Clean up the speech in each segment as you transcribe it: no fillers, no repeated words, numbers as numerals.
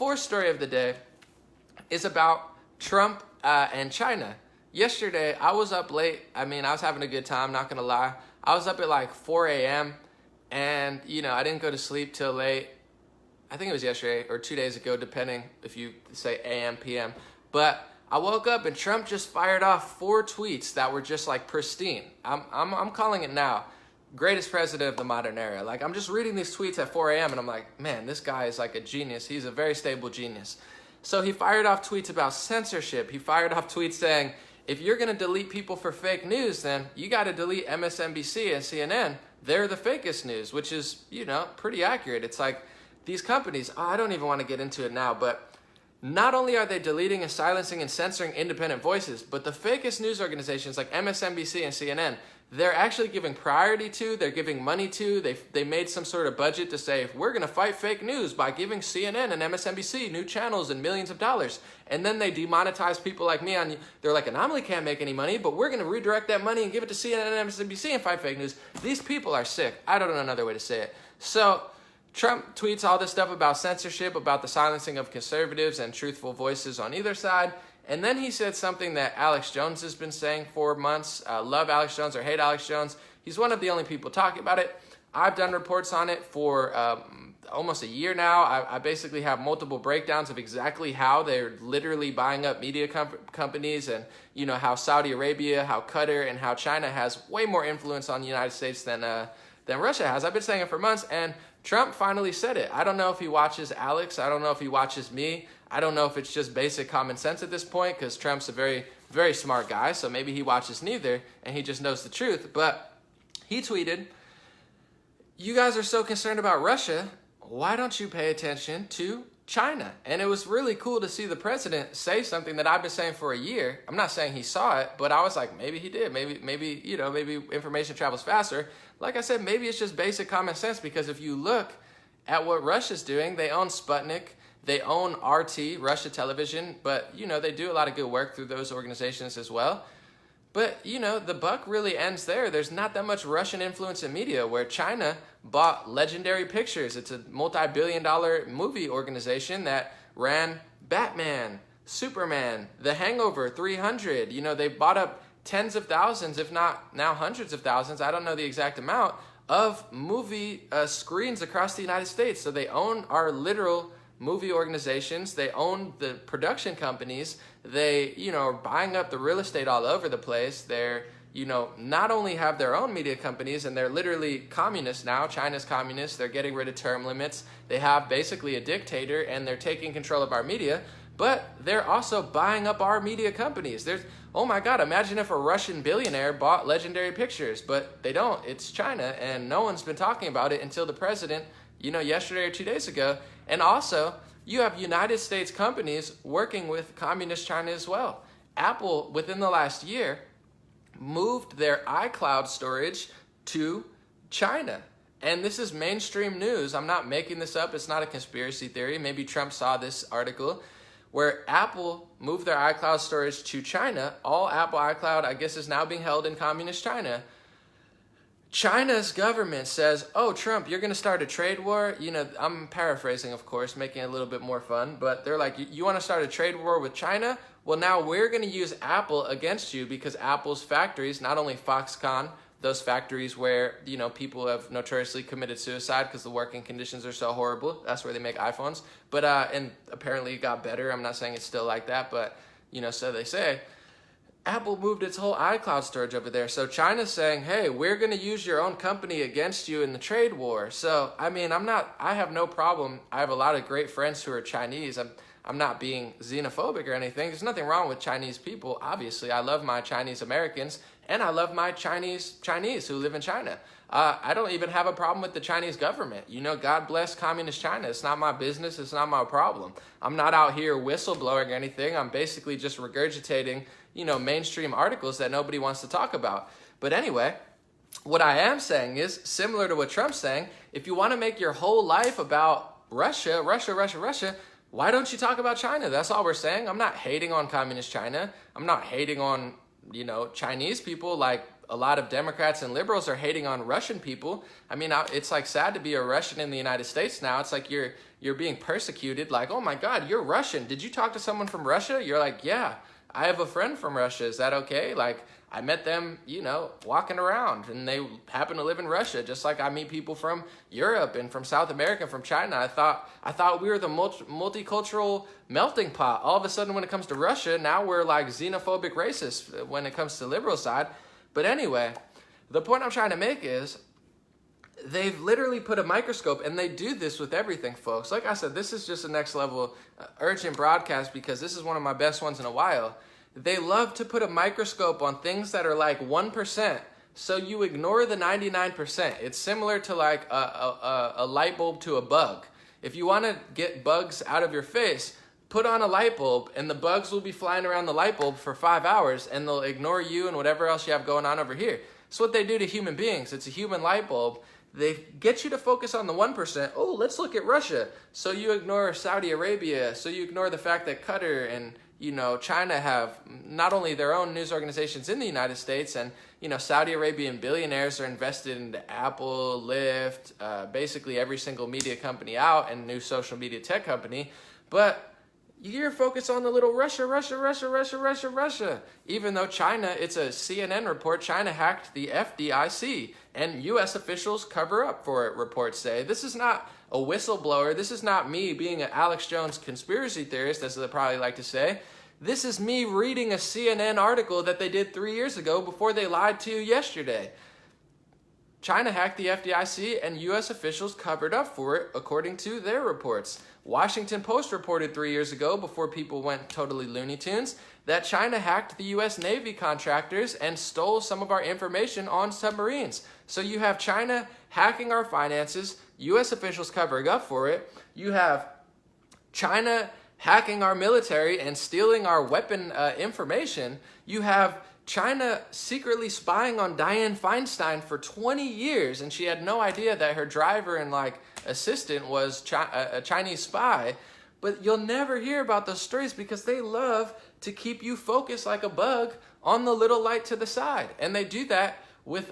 fourth story of the day is about Trump and China. Yesterday, I was up late. I was having a good time, not gonna lie. I was up at like 4 a.m. and, I didn't go to sleep till late. I think it was yesterday or 2 days ago, depending if you say a.m., p.m. But I woke up and Trump just fired off 4 tweets that were just like pristine. I'm calling it now. Greatest president of the modern era. Like, I'm just reading these tweets at 4 a.m. and I'm like, man, this guy is like a genius. He's a very stable genius. So he fired off tweets about censorship. He fired off tweets saying, if you're going to delete people for fake news, then you got to delete MSNBC and CNN. They're the fakest news, which is, pretty accurate. It's like these companies, I don't even want to get into it now, but not only are they deleting and silencing and censoring independent voices, but the fakest news organizations like MSNBC and CNN, they're actually giving priority to, they're giving money to, they made some sort of budget to say, we're going to fight fake news by giving CNN and MSNBC new channels and millions of dollars. And then they demonetize people like me they're like, Anomaly can't make any money, but we're going to redirect that money and give it to CNN and MSNBC and fight fake news. These people are sick. I don't know another way to say it. So Trump tweets all this stuff about censorship, about the silencing of conservatives and truthful voices on either side. And then he said something that Alex Jones has been saying for months. Love Alex Jones or hate Alex Jones. He's one of the only people talking about it. I've done reports on it for almost a year now. I basically have multiple breakdowns of exactly how they're literally buying up media companies and, how Saudi Arabia, how Qatar, and how China has way more influence on the United States than Russia has. I've been saying it for months, and Trump finally said it. I don't know if he watches Alex. I don't know if he watches me. I don't know if it's just basic common sense at this point, because Trump's a very, very smart guy, so maybe he watches neither, and he just knows the truth. But he tweeted, you guys are so concerned about Russia, why don't you pay attention to China? And it was really cool to see the president say something that I've been saying for a year. I'm not saying he saw it, but I was like, maybe he did. Maybe information travels faster. Like I said, maybe it's just basic common sense, because if you look at what Russia's doing, they own Sputnik, they own RT, Russia Television, but, they do a lot of good work through those organizations as well. But, the buck really ends there. There's not that much Russian influence in media, where China bought Legendary Pictures. It's a multi-billion-dollar movie organization that ran Batman, Superman, The Hangover, 300. They bought up tens of thousands, if not now hundreds of thousands, I don't know the exact amount, of movie screens across the United States. So they own our literal movie organizations. They own the production companies. They, are buying up the real estate all over the place. They're, not only have their own media companies, and they're literally communist now. China's communist. They're getting rid of term limits. They have basically a dictator, and they're taking control of our media. But they're also buying up our media companies. Oh my God, imagine if a Russian billionaire bought Legendary Pictures, but they don't. It's China, and no one's been talking about it until the president, yesterday or 2 days ago. And also, you have United States companies working with communist China as well. Apple, within the last year, moved their iCloud storage to China. And this is mainstream news. I'm not making this up. It's not a conspiracy theory. Maybe Trump saw this article where Apple moved their iCloud storage to China. All Apple iCloud, I guess, is now being held in communist China. China's government says, oh, Trump, you're going to start a trade war. I'm paraphrasing, of course, making it a little bit more fun. But they're like, you want to start a trade war with China? Well, now we're going to use Apple against you, because Apple's factories, not only Foxconn, those factories where, people have notoriously committed suicide because the working conditions are so horrible. That's where they make iPhones. But, and apparently it got better. I'm not saying it's still like that, but, so they say. Apple moved its whole iCloud storage over there. So China's saying, hey, we're going to use your own company against you in the trade war. So, I have no problem. I have a lot of great friends who are Chinese. I'm not being xenophobic or anything. There's nothing wrong with Chinese people. Obviously, I love my Chinese Americans, and I love my Chinese who live in China. I don't even have a problem with the Chinese government. God bless communist China. It's not my business. It's not my problem. I'm not out here whistleblowing or anything. I'm basically just regurgitating, mainstream articles that nobody wants to talk about. But anyway, what I am saying is, similar to what Trump's saying, if you want to make your whole life about Russia, why don't you talk about China? That's all we're saying. I'm not hating on communist China. I'm not hating on, Chinese people. Like, a lot of Democrats and liberals are hating on Russian people. I mean, it's like sad to be a Russian in the United States now. It's like you're being persecuted. Like, oh my God, you're Russian. Did you talk to someone from Russia? You're like, yeah, I have a friend from Russia. Is that okay? Like, I met them, walking around, and they happen to live in Russia, just like I meet people from Europe and from South America and from China. I thought we were the multicultural melting pot. All of a sudden, when it comes to Russia, now we're like xenophobic racists when it comes to liberal side. But anyway, the point I'm trying to make is they've literally put a microscope, and they do this with everything, folks. Like I said, this is just a next level urgent broadcast because this is one of my best ones in a while. They love to put a microscope on things that are like 1%, so you ignore the 99%. It's similar to like a light bulb to a bug. If you want to get bugs out of your face, put on a light bulb, and the bugs will be flying around the light bulb for 5 hours, and they'll ignore you and whatever else you have going on over here. It's what they do to human beings. It's a human light bulb. They get you to focus on the 1%. Oh, let's look at Russia. So you ignore Saudi Arabia. So you ignore the fact that Qatar and China have not only their own news organizations in the United States, and Saudi Arabian billionaires are invested into Apple, Lyft, basically every single media company out, and new social media tech company. But you're focused on the little Russia. Even though China, it's a CNN report, China hacked the FDIC, and U.S. officials cover up for it, reports say. This is not a whistleblower. This is not me being an Alex Jones conspiracy theorist, as they probably like to say. This is me reading a CNN article that they did 3 years ago before they lied to you yesterday. China hacked the FDIC, and U.S. officials covered up for it, according to their reports. Washington Post reported 3 years ago, before people went totally Looney Tunes, that China hacked the U.S. Navy contractors and stole some of our information on submarines. So you have China hacking our finances, U.S. officials covering up for it. You have China hacking our military and stealing our weapon information. You have China secretly spying on Dianne Feinstein for 20 years, and she had no idea that her driver and assistant was a Chinese spy. But you'll never hear about those stories because they love to keep you focused like a bug on the little light to the side. And they do that with,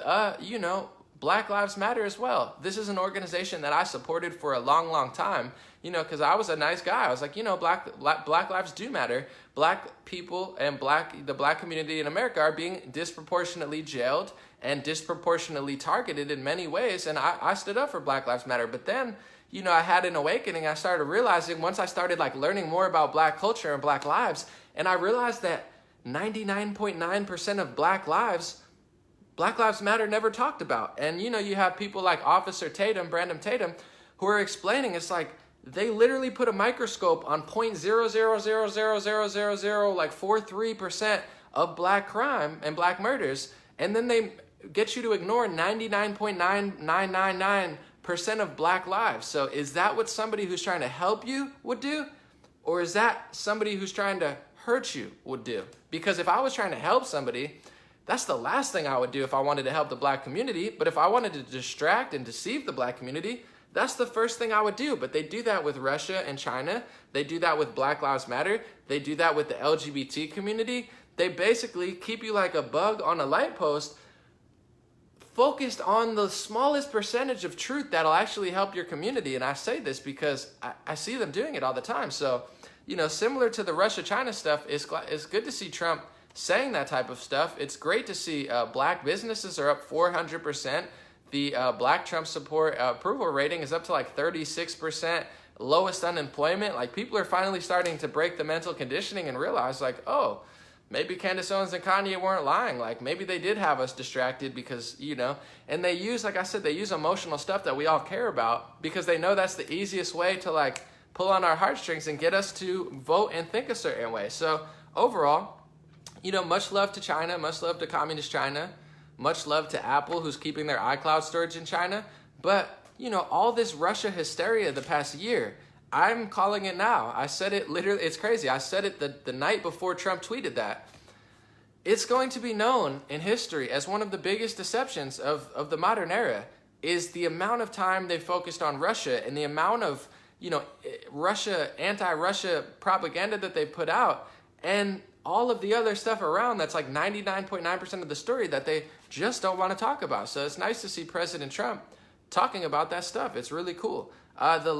Black Lives Matter as well. This is an organization that I supported for a long, long time, because I was a nice guy. I was like, Black lives do matter. Black people and the Black community in America are being disproportionately jailed and disproportionately targeted in many ways. And I stood up for Black Lives Matter. But then, I had an awakening. I started realizing, once I started learning more about Black culture and Black lives, and I realized that 99.9% of Black Lives Matter never talked about. And you have people like Officer Tatum, Brandon Tatum, who are explaining, it's like they literally put a microscope on 0.0000043% of Black crime and Black murders, and then they get you to ignore 99.9999% of Black lives. So is that what somebody who's trying to help you would do? Or is that somebody who's trying to hurt you would do? Because if I was trying to help somebody, that's the last thing I would do if I wanted to help the Black community. But if I wanted to distract and deceive the Black community, that's the first thing I would do. But they do that with Russia and China. They do that with Black Lives Matter. They do that with the LGBT community. They basically keep you like a bug on a light post, focused on the smallest percentage of truth that'll actually help your community. And I say this because I see them doing it all the time. So, similar to the Russia-China stuff, it's good to see Trump saying that type of stuff. It's great to see Black businesses are up 400%. The Black Trump support approval rating is up to 36%. Lowest unemployment. People are finally starting to break the mental conditioning and realize oh, maybe Candace Owens and Kanye weren't lying. Maybe they did have us distracted because, and they use, like I said, they use emotional stuff that we all care about because they know that's the easiest way to pull on our heartstrings and get us to vote and think a certain way. So overall, much love to China, much love to communist China, much love to Apple, who's keeping their iCloud storage in China. But, all this Russia hysteria the past year, I'm calling it now. I said it literally, it's crazy. I said it the night before Trump tweeted that. It's going to be known in history as one of the biggest deceptions of the modern era, is the amount of time they focused on Russia and the amount of, Russia, anti-Russia propaganda that they put out. And all of the other stuff around that's like 99.9% of the story that they just don't want to talk about. So it's nice to see President Trump talking about that stuff. It's really cool. The